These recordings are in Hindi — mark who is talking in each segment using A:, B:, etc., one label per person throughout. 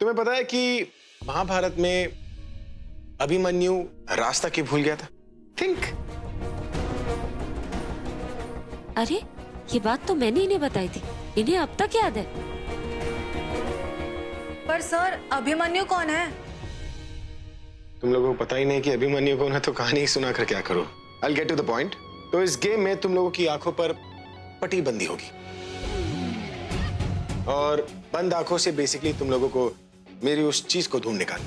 A: तुम्हें पता है कि महाभारत में अभिमन्यु रास्ता क्यों भूल गया था? थिंक।
B: अरे ये बात तो मैंने इन्हें बताई थी, इन्हें अब तक याद है।
C: पर सर अभिमन्यु कौन है?
A: तुम लोगों को पता ही नहीं कि अभिमन्यु कौन है तो कहानी ही सुना कर क्या करो। I'll get to the point। तो इस गेम में तुम लोगों की आंखों पर पट्टी बंदी होगी और बंद आंखों से बेसिकली तुम लोगों को मेरी उस चीज को ढूंढ निकालना।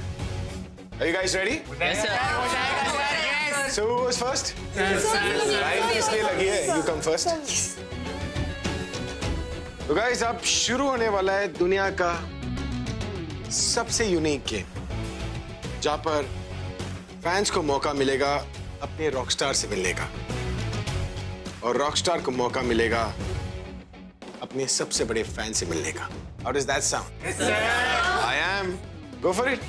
A: Are you guys ready?
D: Yes, sir.
A: So who was first? Line किसने लगी है? You come first. तो गाइस अब शुरू होने वाला है दुनिया का सबसे यूनिक गेम, जहां पर फैंस को मौका मिलेगा अपने रॉकस्टार से मिलने का और रॉकस्टार को मौका मिलेगा अपने सबसे बड़े फैन से मिलने का। How does that sound?
D: Yes, sir.
A: I am. Go for it.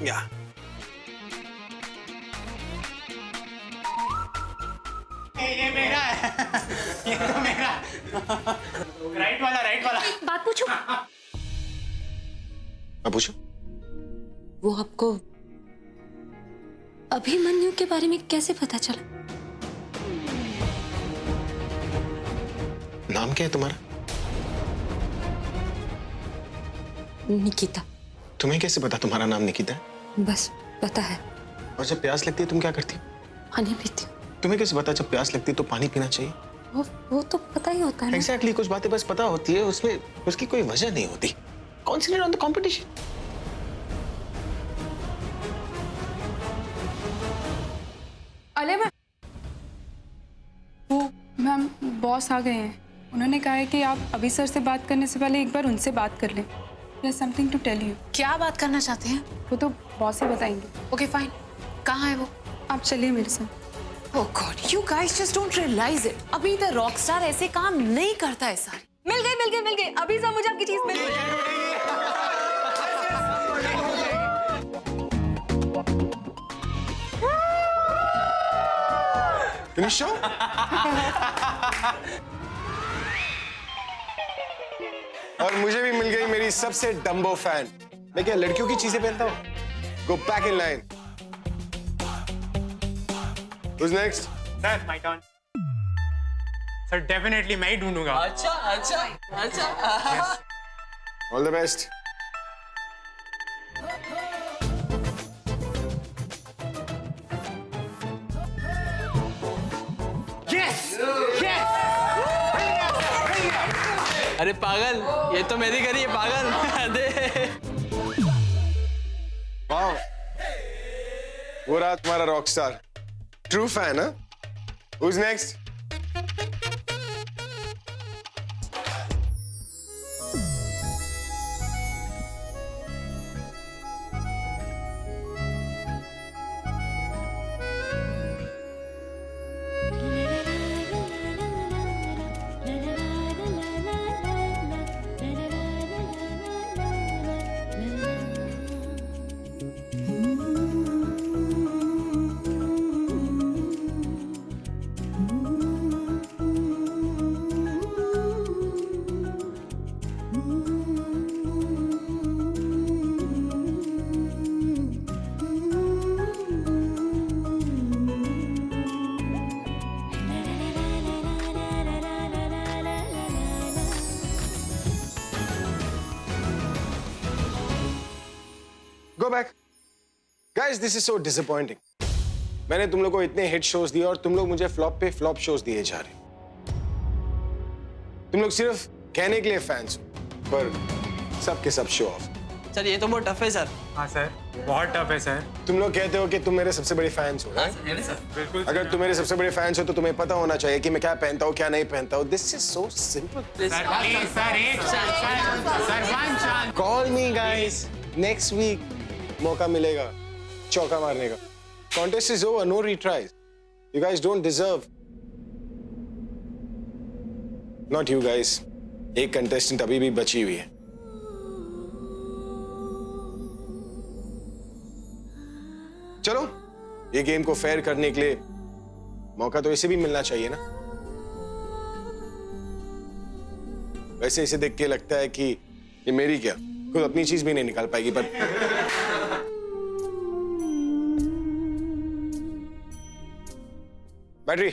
A: Yeah.
D: ये मेरा है। ये तो मेरा। राइट वाला।
B: बात पूछूं?
A: मैं पूछूं?
B: वो आपको अभिमन्यु के बारे में कैसे पता चला?
A: नाम क्या है तुम्हारा?
B: निकिता।
A: तुम्हें कैसे पता तुम्हारा नाम निकिता है?
B: बस पता है।
A: और जब प्यास लगती है तुम क्या करती हो?
B: पानी पीती हूँ।
A: तुम्हें कैसे पता जब प्यास लगती है तो पानी पीना चाहिए?
B: वो तो पता ही होता है ना।
A: Exactly, कुछ बातें बस पता होती है, उसमें उसकी कोई वजह नहीं होती। Concentrate on the competition.
E: अले मैम बॉस आ गए हैं। उन्होंने कहा है कि आप अभी सर से बात करने से पहले एक बार उनसे बात कर लें। There's something to tell you।
C: क्या बात करना चाहते हैं?
E: वो तो बॉस ही बताएंगे।
C: Okay fine. कहाँ है वो?
E: आप चलिए मेरे साथ।
C: Oh God, you guys just don't realize it. अभी द रॉकस्टार ऐसे काम नहीं करता है सर। मिल गई। अभी सर मुझे आपकी चीज मिल गई।
A: Finish show? और मुझे भी मिल गई मेरी सबसे डम्बो फैन। मैं क्या लड़कियों की चीजें पहनता हूँ? Go back in line. Who's next?
D: Sir, my turn. Sir, definitely मैं ही ढूंढूंगा।
F: अच्छा।
A: All the best.
D: Yes! Yes!
F: अरे पागल, ये तो मेरी करी है पागल। दे।
A: Wow. वो रहा तुम्हारा Rockstar. True fan, huh? Who's next? Go back. Guys, this is so disappointing. मैंने तुम लोग को इतने हिट शोज दिए और तुम लोग मुझे फ्लॉप पे फ्लॉप शोज दिए जा रहे। तुम लोग सिर्फ कहने के लिए फैंस हो, पर सबके सब शो ऑफ।
F: सर ये तो बहुत टफ है सर।
D: हाँ सर, बहुत टफ है सर।
A: तुम लोग कहते हो कि तुम मेरे सबसे बड़े फैंस हो, right?
D: बिल्कुल।
A: अगर तुम मेरे सबसे बड़े फैंस हो तो तुम्हें पता होना चाहिए कि मैं क्या पहनता हूँ क्या नहीं पहनता हूँ। This is so simple.
D: Sir please sir, एक sir one chance.
A: Call me guys, next week मौका मिलेगा चौका मारने का। Contest is over, no retries. You guys don't deserve. Not you guys. एक कंटेस्टेंट अभी भी बची हुई है। चलो, ये गेम को फेयर करने के लिए मौका तो इसे भी मिलना चाहिए ना। वैसे इसे देख के लगता है कि ये मेरी क्या खुद अपनी चीज भी नहीं निकाल पाएगी, पर बैटरी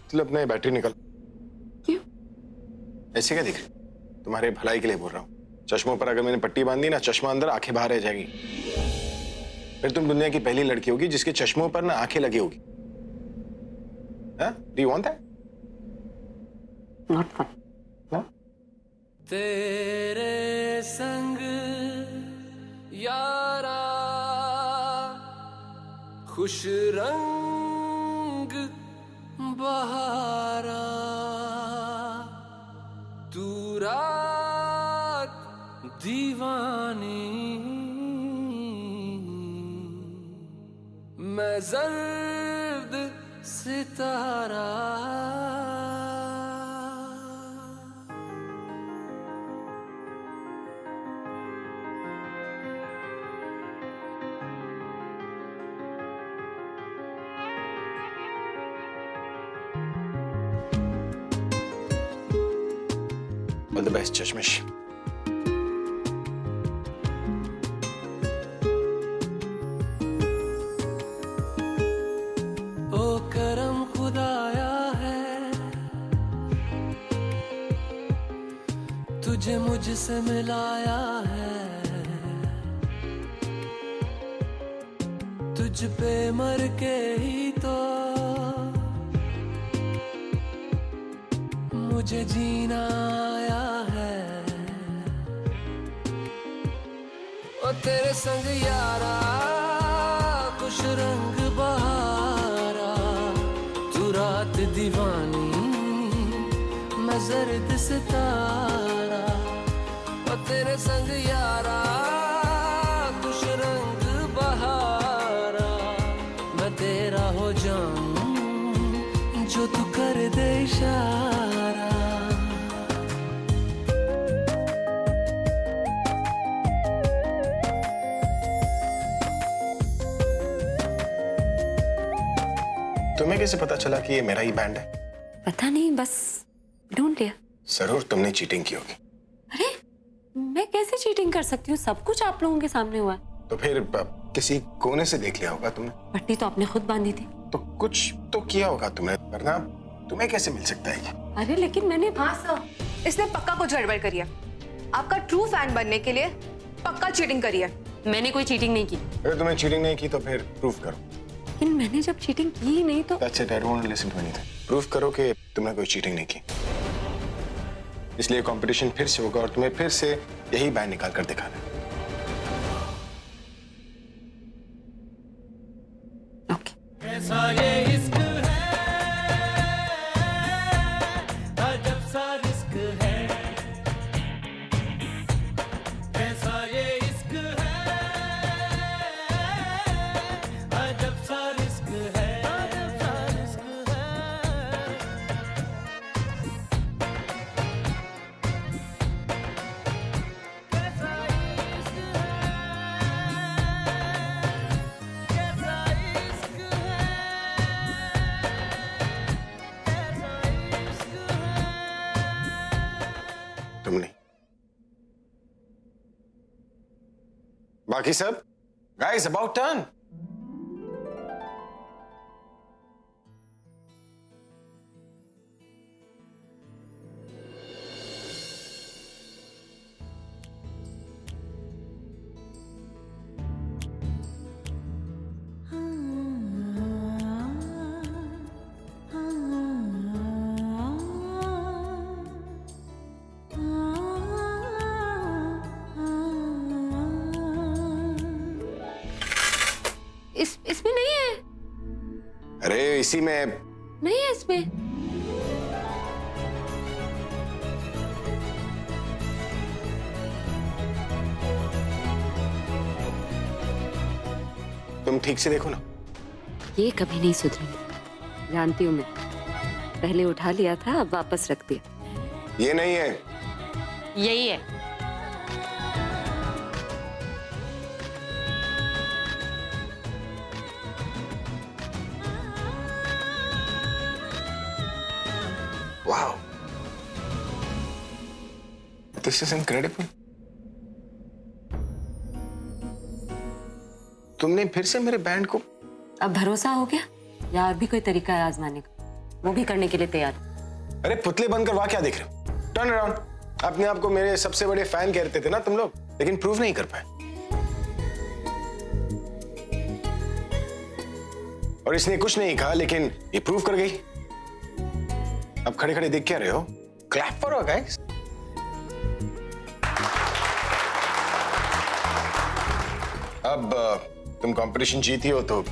A: चलो अपने बैटरी निकल।
E: क्यों?
A: ऐसे क्या दिख रही? तुम्हारे भलाई के लिए बोल रहा हूँ। चश्मों पर अगर मैंने पट्टी बांधी ना, चश्मा अंदर आंखें बाहर रह जाएगी। फिर तुम दुनिया की पहली लड़की होगी जिसके चश्मों पर ना आंखें लगी होगी। Do you want that?
B: Not fun.
A: No?
F: तेरे संग यारा खुश रंग बहारा, तू रात दीवानी, मैं जर्द सितारा।
A: All the best, चश्मिश।
F: ओ करम खुदाया है, तुझे मुझसे मिलाया है, तुझ पे मर के ही तो मुझे जीना आया है। ओ तेरे संग यारा खुश रंग बहारा, तू रात दीवानी, मैं जर्द सितारा। ओ तेरे संग यारा खुश रंग बहारा, मैं तेरा हो जाऊं जो तू कर दे इशारा।
A: तुम्हें कैसे पता चला कि ये मेरा ही बैंड है?
B: पता नहीं, बस ढूंढ लिया।
A: जरूर तुमने चीटिंग की होगी।
B: अरे मैं कैसे चीटिंग कर सकती हूँ? सब कुछ आप लोगों के सामने हुआ।
A: तो फिर किसी कोने से देख लिया होगा तुमने।
B: पट्टी तो आपने खुद बांधी थी।
A: तो कुछ तो किया होगा तुमने, वरना तुम्हें कैसे मिल सकता है ये?
B: अरे लेकिन मैंने
C: हाँ सर, इसने पक्का कुछ गड़बड़ करी है। आपका ट्रू फैन बनने के लिए पक्का चीटिंग करी है।
B: मैंने कोई चीटिंग नहीं की।
A: अगर तुमने चीटिंग नहीं की तो फिर प्रूफ करो।
B: लेकिन मैंने जब चीटिंग की ही नहीं तो।
A: That's it, I don't want to listen to anything. Proof करो कि तुमने कोई चीटिंग नहीं की। इसलिए कंपटीशन फिर से होगा और तुम्हें फिर से यही बैंड निकाल कर दिखाना है।
B: ओके।
F: ऐसा ये इश्क है, अजब सा रिस्क है, ऐसा ये इश्क है, अजब सा रिस्क है, अजब सा रिस्क है। कैसा इश्क है, कैसा इश्क है, कैसा इश्क है।
A: तुम नहीं। बाकी सब guys about done.
B: इसमें नहीं है।
A: अरे इसी में
B: नहीं है इसमें।
A: तुम ठीक से देखो ना।
B: ये कभी नहीं सुधरेंगे, जानती हूँ मैं। पहले उठा लिया था, अब वापस रख दिया।
A: ये नहीं है,
G: यही है।
A: Wow, this is incredible. तुमने फिर से मेरे बैंड को।
B: अब भरोसा हो गया या और भी कोई तरीका है आजमाने का? वो भी करने के लिए तैयार हूं।
A: अरे पुतले बनकर वाह क्या देख रहे हो? Turn around. अपने आप को मेरे सबसे बड़े फैन कहते थे ना तुम लोग, लेकिन प्रूव नहीं कर पाए। और इसने कुछ नहीं कहा, लेकिन ये प्रूव कर गई। अब खड़े खड़े देख क्या रहे हो? Clap for her guys. अब तुम कंपटीशन जीती हो तो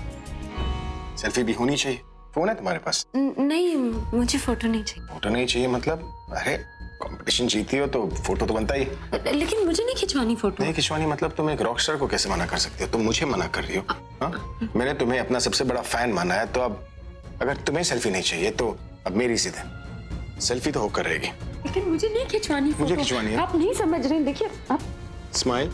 A: सेल्फी भी होनी चाहिए। फोन है तुम्हारे पास?
B: नहीं, मुझे फोटो नहीं चाहिए।
A: फोटो नहीं चाहिए मतलब? अरे कंपटीशन जीती हो तो फोटो तो बनता ही।
B: लेकिन मुझे नहीं खिंचवानी फोटो।
A: नहीं खिंचवानी मतलब? तुम एक रॉकस्टार को कैसे मना कर सकते हो? तुम मुझे मना कर रही हो? हाँ? मैंने तुम्हें अपना सबसे बड़ा फैन माना है, तो अब अगर तुम्हें सेल्फी नहीं चाहिए तो अब मेरी जिद है, सेल्फी तो होकर रहेगी।
B: लेकिन मुझे नहीं खिंचवानी फोटो।
A: मुझे खिंचवानी है।
B: आप नहीं समझ रहे हैं, देखिए आप।
A: Smile.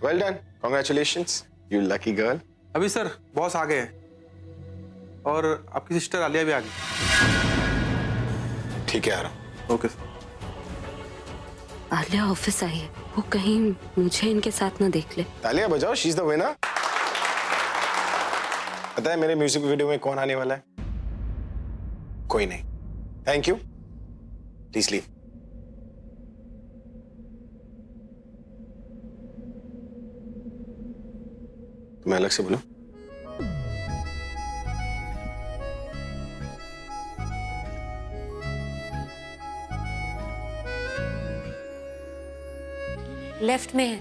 A: Well done, congratulations you lucky girl.
H: अभी सर बॉस आ गए हैं और आपकी सिस्टर आलिया भी आ गई।
A: ठीक है, आ रहा हूं।
H: Okay sir.
B: आलिया ऑफिस आई है, वो कहीं मुझे इनके साथ ना देख ले।
A: तालियां बजाओ, शी इज द विनर। पता है मेरे म्यूजिक वीडियो में कौन आने वाला है? कोई नहीं। Thank you, please leave. मैं अलग से बोलूं?
B: लेफ्ट में है।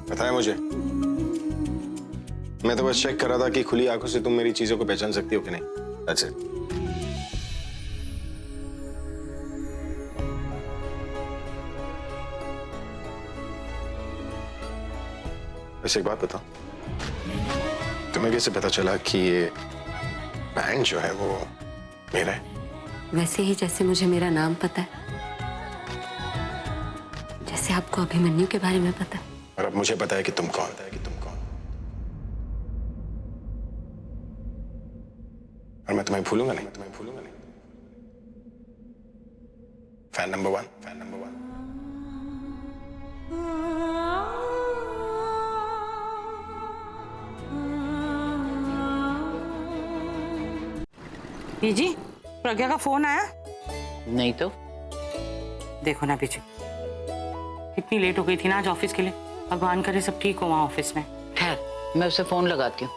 A: पता है मुझे, मैं तो बस चेक कर रहा था कि खुली आंखों से तुम मेरी चीजों को पहचान सकती हो कि नहीं। That's it. वैसे एक बात बताओ, तुम्हें कैसे पता चला कि ये बैंड जो है वो मेरा है?
B: वैसे ही जैसे मुझे मेरा नाम पता है, जैसे आपको अभिमन्यु के बारे में पता है।
A: और अब मुझे पता है कि तुम कौन। और मैं तुम्हें भूलूंगा नहीं। Fan number one.
G: Biji, Pragya का फोन आया?
I: नहीं तो।
G: देखो ना बीजी, कितनी लेट हो गई थी ना आज ऑफिस के लिए। भगवान करे सब ठीक हो वहाँ ऑफिस में।
I: ठहर, मैं उसे फोन लगाती हूँ।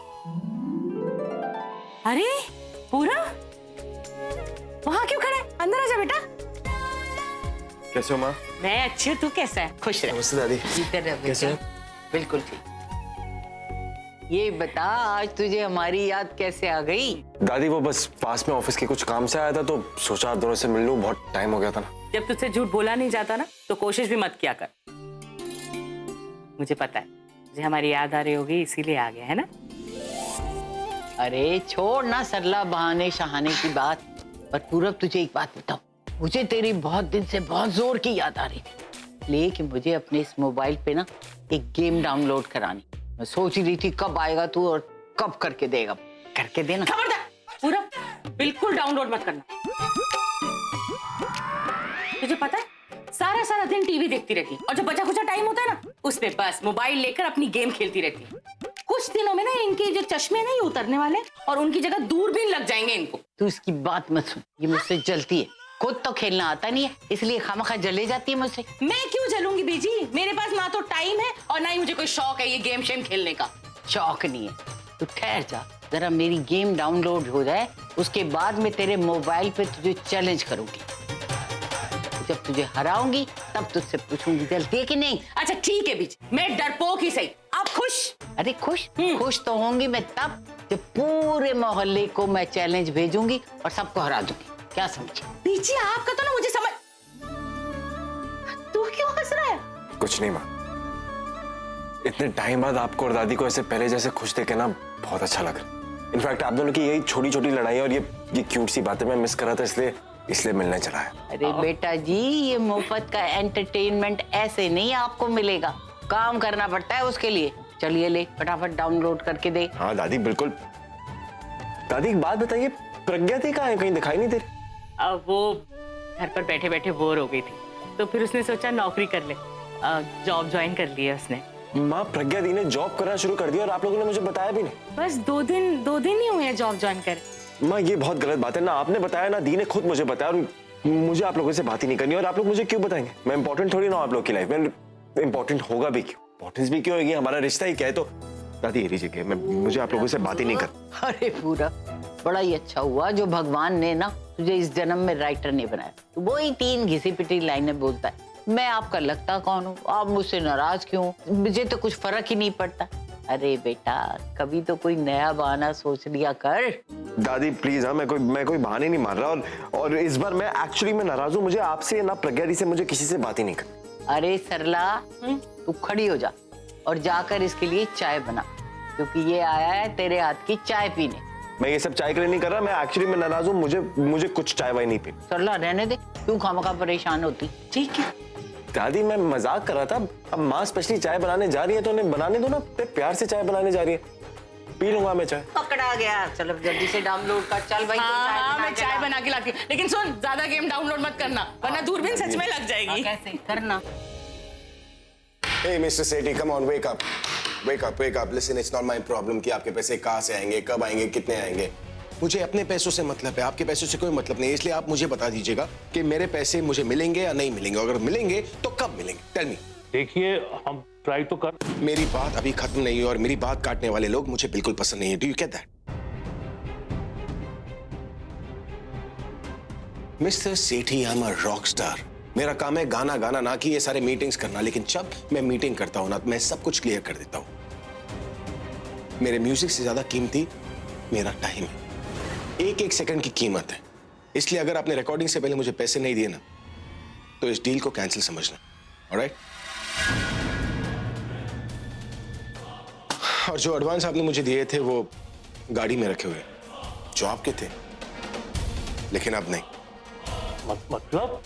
G: अरे पूरा वहाँ क्यों खड़ा है? अंदर आजा बेटा।
A: कैसे हो माँ?
G: मैं अच्छी हूँ, तू कैसा है? खुश रह।
A: नमस्ते दादी।
I: इधर रह
A: कैसे
I: बेटा। बिल्कुल ठीक। ये बता, आज तुझे हमारी याद कैसे आ गई?
J: दादी वो बस पास में ऑफिस के कुछ काम से आया था तो सोचा आप दोनों से मिल लूं, बहुत टाइम हो गया था ना।
G: जब तुझसे झूठ बोला नहीं जाता ना तो कोशिश भी मत किया कर। मुझे पता है मुझे हमारी याद आ रही होगी, इसीलिए आ गया है ना।
I: अरे छोड़ ना सरला बहाने शहाने की बात। पर पूरब, तुझे एक बात बताऊं, मुझे तेरी बहुत दिन से बहुत जोर की याद आ रही थी, लेकिन मुझे अपने इस मोबाइल पे ना एक गेम डाउनलोड करानी। मैं सोच रही थी कब आएगा तू और कब करके देगा। करके देना।
G: खबरदार पूरा बिल्कुल डाउनलोड मत करना। तुझे पता है सारा दिन टीवी देखती रहती है और जब बचा कुचा टाइम होता है ना उसमें बस मोबाइल लेकर अपनी गेम खेलती रहती है। कुछ दिनों में ना इनके जो चश्मे ना ये उतरने वाले और उनकी जगह दूरबीन लग जाएंगे इनको।
I: तू इसकी बात मत सुन, ये मुझसे जलती है। खुद तो खेलना आता नहीं है, इसलिए खामखा जले जाती है मुझसे।
G: मैं क्यों जलूंगी बीजी? मेरे पास ना तो टाइम है और ना ही मुझे कोई शौक है ये गेम शेम खेलने का।
I: शौक नहीं है, तू ठहर जा जरा, मेरी गेम डाउनलोड हो जाए, उसके बाद मैं तेरे मोबाइल पे तुझे चैलेंज करूंगी। जब तुझे हराऊंगी तब तुझसे पूछूंगी जलती है कि नहीं।
G: अच्छा ठीक है बीजी, मैं डरपोक ही सही। आप खुश?
I: अरे खुश खुश तो होंगी मैं तब जब पूरे मोहल्ले को मैं चैलेंज भेजूंगी और सबको हरा दूंगी। क्या समझी?
G: बीजी आपका तो ना मुझे समझ।
J: कुछ नहीं माँ, इतने टाइम बाद आपको और दादी को ऐसे पहले जैसे खुश देखे ना बहुत अच्छा लग रहा। इनफैक्ट आप दोनों की यही छोटी छोटी लड़ाई और ये क्यूट सी बातें मैं मिस कर रहा था, इसलिए मिलने चला है।
I: अरे बेटा जी, ये मुफ्त का एंटरटेनमेंट ऐसे नहीं आपको मिलेगा, काम करना पड़ता है उसके लिए। चलिए ले फटाफट डाउनलोड करके दे।
J: हाँ दादी बिल्कुल। दादी एक बात बताइए, प्रज्ञा थी कहाँ है, कहीं दिखाई नहीं दे रही?
G: अब वो घर पर बैठे बैठे बोर हो गई थी, तो फिर उसने सोचा नौकरी कर ले, जॉब ज्वाइन कर लिया उसने।
J: माँ प्रज्ञा दी ने जॉब करना शुरू कर दिया और आप लोगों ने मुझे बताया भी नहीं।
G: बस दो दिन ही हुए हैं जॉब ज्वाइन कर।
J: माँ ये बहुत गलत बात है ना, आपने बताया ना दी ने खुद मुझे बताया, और मुझे आप लोगों से बात ही नहीं करनी। और आप लोग मुझे क्यों बताएंगे? मैं इंपॉर्टेंट थोड़ी ना आप लोग की लाइफ में, इंपॉर्टेंट होगा भी क्यों, इंपॉर्टेंस भी क्यों होगी, हमारा रिश्ता ही क्या है। तो दादी ये लीजिए, मुझे आप लोगों से बात ही नहीं कर।
I: अरे पूरा बड़ा ही अच्छा हुआ जो भगवान ने ना तुझे इस जन्म में राइटर नहीं बनाया। तो वो ही 3 घिसी पिटी लाइनें बोलता है, मैं आपका लगता कौन हूँ, आप मुझसे नाराज क्यों, मुझे तो कुछ फर्क ही नहीं पड़ता। अरे बेटा कभी तो कोई नया बहाना सोच लिया कर।
J: दादी प्लीज, हाँ मैं कोई बहाने नहीं मार रहा, और इस बार मैं एक्चुअली मैं नाराज हूँ। मुझे आपसे ना प्रज्ञा दी से मुझे किसी से बात ही नहीं कर।
I: अरे सरला तू खड़ी हो जा और जाकर इसके लिए चाय बना, क्योंकि ये आया है तेरे हाथ की चाय पीने।
J: मैं ये सब चाय के लिए नहीं कर रहा, मैं एक्चुअली मैं नाराज हूँ, मुझे कुछ चाय वाय नहीं पी।
I: सरला रहने दे, क्यों खामखा परेशान होती।
G: ठीक है
J: दादी मैं मजाक कर रहा था, अब माँ स्पेशली चाय बनाने जा रही है तो उन्हें बनाने दो ना, प्यार से चाय बनाने जा रही है, पी लूंगा मैं चाय।
I: पकड़ा गया। चलो जल्दी से डाउनलोड कर, चल भाई।
G: हाँ, मैं चाय बना के लाती हूँ, लेकिन सुन ज्यादा गेम डाउनलोड मत करना वरना दूरबीन सच में लग जाएगी।
I: कैसे करना?
A: Hey, Mr. Sethi, come on, wake up. Wake up, wake up. Listen, it's not my problem कि आपके पैसे कहाँ से आएंगे, कब आएंगे, कितने आएंगे। मुझे अपने पैसों से मतलब है, आपके पैसों से कोई मतलब नहीं। इसलिए आप मुझे बता दीजिएगा कि मेरे पैसे मुझे मिलेंगे या नहीं मिलेंगे। अगर मिलेंगे तो कब मिलेंगे? Tell me.
D: देखिए हम ट्राई तो कर।
A: मेरी बात अभी खत्म नहीं हुई और मेरी बात काटने वाले लोग मुझे बिल्कुल पसंद नहीं है। Do you get that? Mister Sethi, I am a rock star. मेरा काम है गाना गाना, ना कि ये सारे मीटिंग्स करना। लेकिन जब मैं मीटिंग करता हूं ना तो मैं सब कुछ क्लियर कर देता हूं। मेरे म्यूजिक से ज्यादा कीमती मेरा टाइम है, एक सेकंड की कीमत है। इसलिए अगर आपने रिकॉर्डिंग से पहले मुझे पैसे नहीं दिए ना तो इस डील को कैंसिल समझना। ऑलराइट? और जो एडवांस आपने मुझे दिए थे वो गाड़ी में रखे हुए जो आपके थे, लेकिन अब नहीं।
D: मतलब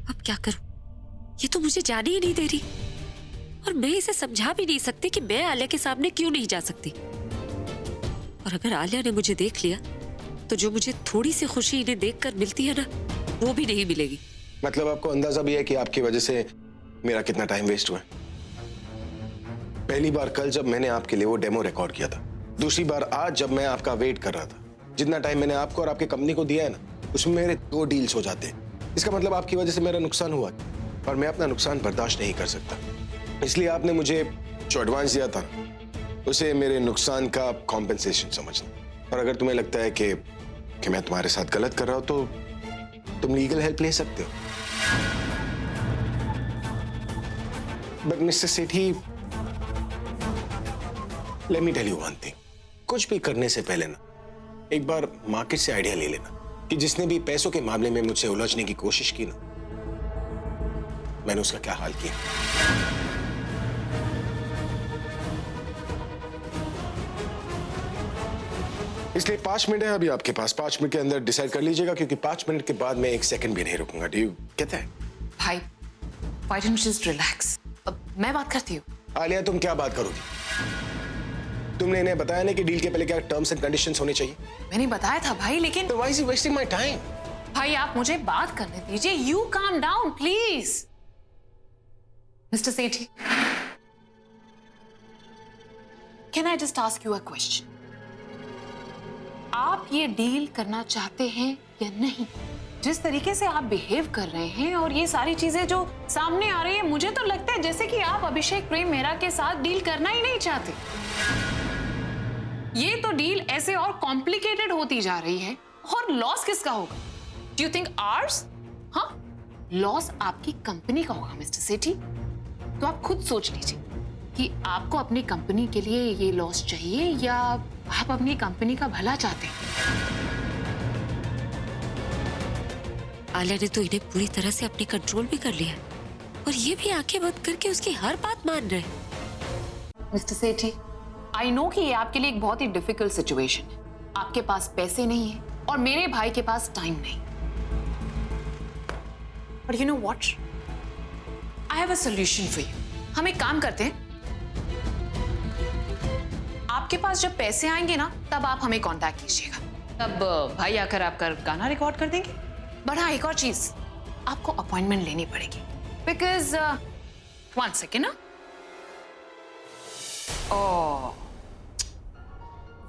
B: अब क्या करूं? ये तो मुझे जाने ही नहीं दे रही और मैं इसे समझा भी नहीं सकती कि मैं आलिया के सामने क्यों नहीं जा सकती। और अगर आलिया ने मुझे देख लिया तो जो मुझे थोड़ी सी खुशी इन्हें देखकर मिलती है ना, वो भी नहीं मिलेगी।
A: मतलब आपको अंदाजा भी है कि आपकी वजह से मेरा कितना टाइम वेस्ट हुआ है। पहली बार कल जब मैंने आपके लिए वो डेमो रिकॉर्ड किया था, दूसरी बार आज जब मैं आपका वेट कर रहा था। जितना टाइम मैंने आपको और आपकी कंपनी को दिया है ना, उसमें मेरे 2 डील्स हो जाते हैं। इसका मतलब आपकी वजह से मेरा नुकसान हुआ और मैं अपना नुकसान बर्दाश्त नहीं कर सकता। इसलिए आपने मुझे जो एडवांस दिया था उसे मेरे नुकसान का कॉम्पेंसेशन समझना। और अगर तुम्हें लगता है कि मैं तुम्हारे साथ गलत कर रहा हूं तो तुम लीगल हेल्प ले सकते हो। But mister Sethi, let me tell you one thing. कुछ भी करने से पहले ना एक बार मार्केट से आइडिया ले लेना कि जिसने भी पैसों के मामले में मुझसे उलझने की कोशिश की ना, मैंने उसका क्या हाल किया। इसलिए 5 मिनट है अभी आपके पास। 5 मिनट के अंदर डिसाइड कर लीजिएगा, क्योंकि 5 मिनट के बाद मैं 1 सेकंड भी नहीं रुकूंगा। Do you get that?
C: भाई, why don't you just relax? अब मैं बात करती हूँ।
A: आलिया, तुम क्या बात करोगी? तुमने इन्हें बताया नहीं कि डील के पहले क्या टर्म्स एंड कंडीशंस होने चाहिए?
C: मैंने बताया था भाई, लेकिन
A: तो why is he wasting my time?
C: भाई आप मुझे बात करने दीजिए। You calm down please. Mister Sethi, can I just ask you a question? आप ये डील करना चाहते हैं या नहीं? जिस तरीके से आप बिहेव कर रहे हैं और ये सारी चीजें जो सामने आ रही है, मुझे तो लगता है जैसे कि आप अभिषेक प्रेम मेहरा के साथ डील करना ही नहीं चाहते। ये तो डील ऐसे और कॉम्प्लिकेटेड होती जा रही है। और लॉस किसका होगा? Do you think ours? हाँ, लॉस आपकी कंपनी का होगा मिस्टर सेठी। तो आप खुद सोच लीजिए कि आपको अपनी कंपनी के लिए ये लॉस चाहिए या आप अपनी कंपनी का भला चाहते हैं।
B: आलिया ने तो इन्हें पूरी तरह से अपने कंट्रोल में कर लिया और ये भी आंखें बंद करके उसकी हर बात मान रहे।
C: मिस्टर सेठी, आई नो कि ये आपके लिए एक बहुत ही डिफिकल्ट सिचुएशन है। आपके पास पैसे नहीं है और मेरे भाई के पास टाइम नहीं। But you know what, I have a solution for you. हम एक काम करते हैं, आपके पास जब पैसे आएंगे ना तब आप हमें कांटेक्ट कीजिएगा, तब भाई आकर आपका गाना रिकॉर्ड कर देंगे। बट हाँ, एक और चीज, आपको अपॉइंटमेंट लेनी पड़ेगी बिकॉज वन सेकेंड ना, ओह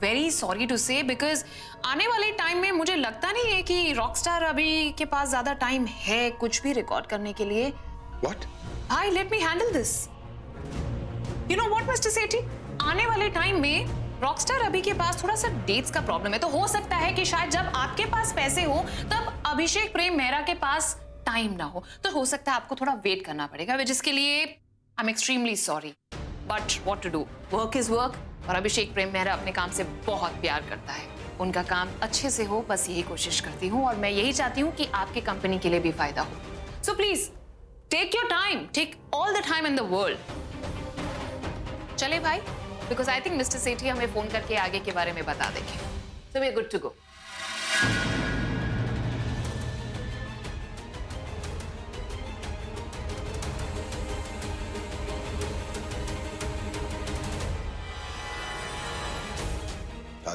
C: वेरी सॉरी टू से, बिकॉज आने वाले टाइम में मुझे लगता नहीं है कि रॉकस्टार अभी के पास ज्यादा टाइम है कुछ भी रिकॉर्ड करने के लिए।
A: What?
C: Hi, let me handle this. You know what mister Sethi, आने वाले टाइम में रॉकस्टार अभी के पास थोड़ा सा डेट्स का प्रॉब्लम है, तो हो सकता है कि शायद जब आपके पास पैसे हो तब अभिषेक प्रेम मेहरा के पास टाइम ना हो, तो हो सकता है आपको थोड़ा वेट करना पड़ेगा, जिसके लिए I am extremely sorry, but what to do, work is work. और अभिषेक प्रेम मेहरा अपने काम से बहुत प्यार करता है, उनका काम अच्छे से हो, बस यही कोशिश करती हूँ और मैं यही चाहती हूँ कि आपके कंपनी के लिए भी फायदा हो। So please take your time, take all the time in the world. चले भाई, because I think mister Sethi हमें फोन करके आगे के बारे में बता देंगे, so we are good to go.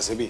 A: से भी